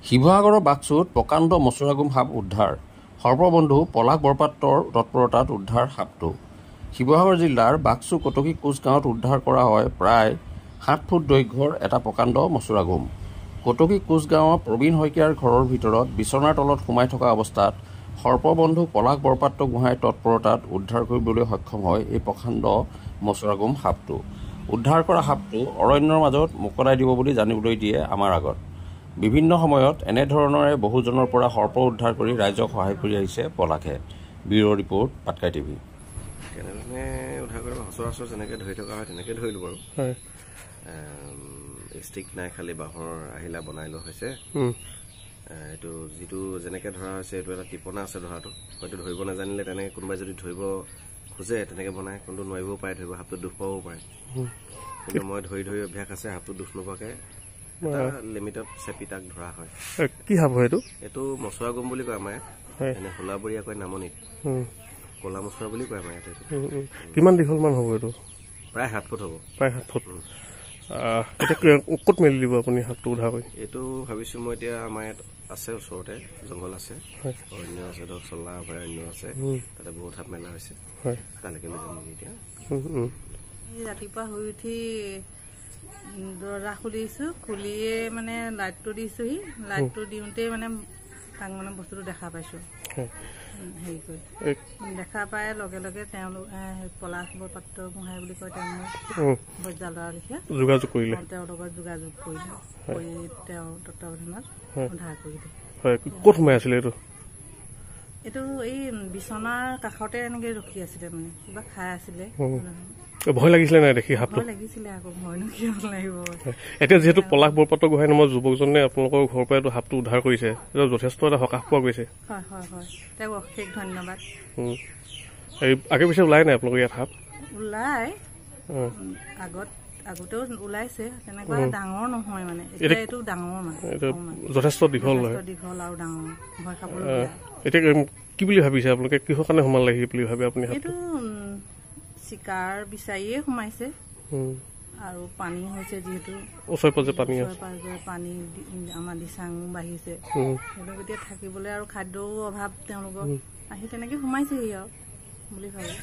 শিৱসাগৰৰ বাক্সুত প্ৰকাণ্ড মচুৰাগুম সাপ উদ্ধাৰ। সৰ্পবন্ধু পলাশ বৰপাত্ৰৰ তৎপৰতাত উদ্ধাৰ সাপটো। শিৱসাগৰ জিলাৰ বাক্সু কটকী কোচ গাঁৱত উদ্ধাৰ কৰা হয় প্ৰায় 7 ফুট দৈৰ্ঘ্যৰ এটা প্ৰকাণ্ড মচুৰাগুম। কটকী কোচ গাঁৱৰ প্ৰবীণ শইকীয়াৰ ঘৰৰ ভিতৰত বিচনাৰ তলত সোমাই থকা অৱস্থাত সৰ্পবন্ধু পলাশ বৰপাত্ৰ গোহাঁইৰ তৎপৰতাত উদ্ধাৰ কৰিবলৈ সক্ষম হয় এই প্ৰকাণ্ড মচুৰাগুম সাপটো। উদ্ধাৰ কৰা সাপটো অৰণ্যৰ মাজত মোকলাই দিব বুলি জানিবলৈ দিয়ে আমাৰ আগত। বিভিন্ন সময়ত এনেধৰণৰে বহুজনৰ পৰা সৰ্প উদ্ধাৰ কৰি ৰাইজক সহায় কৰি আহিছে পলাশে। Bureau report, Patkai TV. কেনেধৰণে উদ্ধাৰ কৰিব সচৰাচৰ যেনেকৈ ধৰি থকা হয় তেনেকৈ ধৰিলোঁ বাৰু। ষ্টিক নাই, খালি বাঁহৰ আহিলা বনাই লোৱা হৈছে। এইটো যিটো যেনেকৈ ধৰা হৈছে এইটো এটা টিপনা আছে ধৰাটো, হয়তো ধৰিব নাজানিলে তেনেকৈ কোনোবাই যদি ধৰিব খোজে তেনেকৈ বনায়, কিন্তু নোৱাৰিবও পাৰে ধৰিব, সাপটো দুখ পাবও পাৰে। কিন্তু মই ধৰি অভ্যাস আছে, সাপটো দুখ নোপোৱাকৈ এটা লিমিটত চেপি তাক ধৰা হয়। কি সাপ হয় এইটো? এইটো মচুৰাগুম বুলি কয় আমাৰ এনে হোলাবৰীয়া কয় নামনিত, ক'লা মচুৰা বুলি কয় আমাৰ ইয়াত। কিমান দীঘল মান হ'ব এইটো? প্ৰায় 7 ফুট হ'ব। প্ৰায় 7 ফুট। এতিয়া ক'ত মেলি দিব আপুনি সাপটো উদ্ধাৰ কৰি? এইটো ভাবিছোঁ মই এতিয়া আমাৰ ইয়াত আছে, ওচৰতে জংঘল আছে, অৰণ্য আছে, ধৰক চলা অভয়াৰণ্য আছে, তাতে বহুত সাপ মেলা হৈছে, তালৈকে লৈ যাম এতিয়া। ৰাতিপুৱা শুই উঠি দৰ্জা খুলিছোঁ, খুলিয়ে মানে লাইটটো দিছোঁহি, লাইটটো দিওঁতেই মানে তাক মানে বস্তুটো দেখা পাইছোঁ। হেৰি কৰি দেখা পাই লগে লগে তেওঁলোক পলাশ বৰপাত্ৰ গোহাঁই বুলি কয়, তেওঁ বৈদ্যালয়ৰ লিখে যোগাযোগ কৰিলে, তেওঁৰ লগত যোগাযোগ কৰিলে, কৰি তেওঁ তত্বাৱধানত উদ্ধাৰ কৰিলে। ক'ত সোমাই আছিলে এইটো? এইটো এই বিচনাৰ কাষতে এনেকে ৰখি আছিলে, মানে কিবা খাই আছিলে। ভয় লাগিছিলে নাই দেখি সাপটো? ভয় লাগিছিলে আকৌ, ভয়নো কিয় লাগিব। এতিয়া যিহেতু পলাশ বৰপাত্ৰ গোহাঁই নামৰ যুৱকজনে আপোনালোকৰ ঘৰৰ পৰা এইটো সাপটো উদ্ধাৰ কৰিছে, যথেষ্ট এটা সকাহ পোৱা গৈছে। হয় হয় হয়, তেওঁক অশেষ ধন্যবাদ। আগে পিছে ওলাই নাই আপোনালোকৰ ইয়াত সাপ? ওলাই, আগতেও ওলাইছে, তেনেকুৱা ডাঙৰ নহয় মানে। এতিয়া এইটো ডাঙৰ, মানে যথেষ্ট দীঘল হয়, দীঘল আৰু ডাঙৰ, ভয় খাবলৈ। এতিয়া কি বুলি ভাবিছে আপোনালোকে, কিহৰ কাৰণে সোমাল লাগি বুলি ভাবে আপুনি? এইটো চিকাৰ বিচাৰিয়ে সোমাইছে, আৰু পানী হৈছে যিহেতু ওচৰে পাজৰে পানী আমাৰ দিচাং বাঢ়িছে, তেওঁলোক এতিয়া থাকিবলৈ আৰু খাদ্যও অভাৱ, তেওঁলোকৰ আহি তেনেকে সোমাইছেহি আৰু বুলি ভাবে।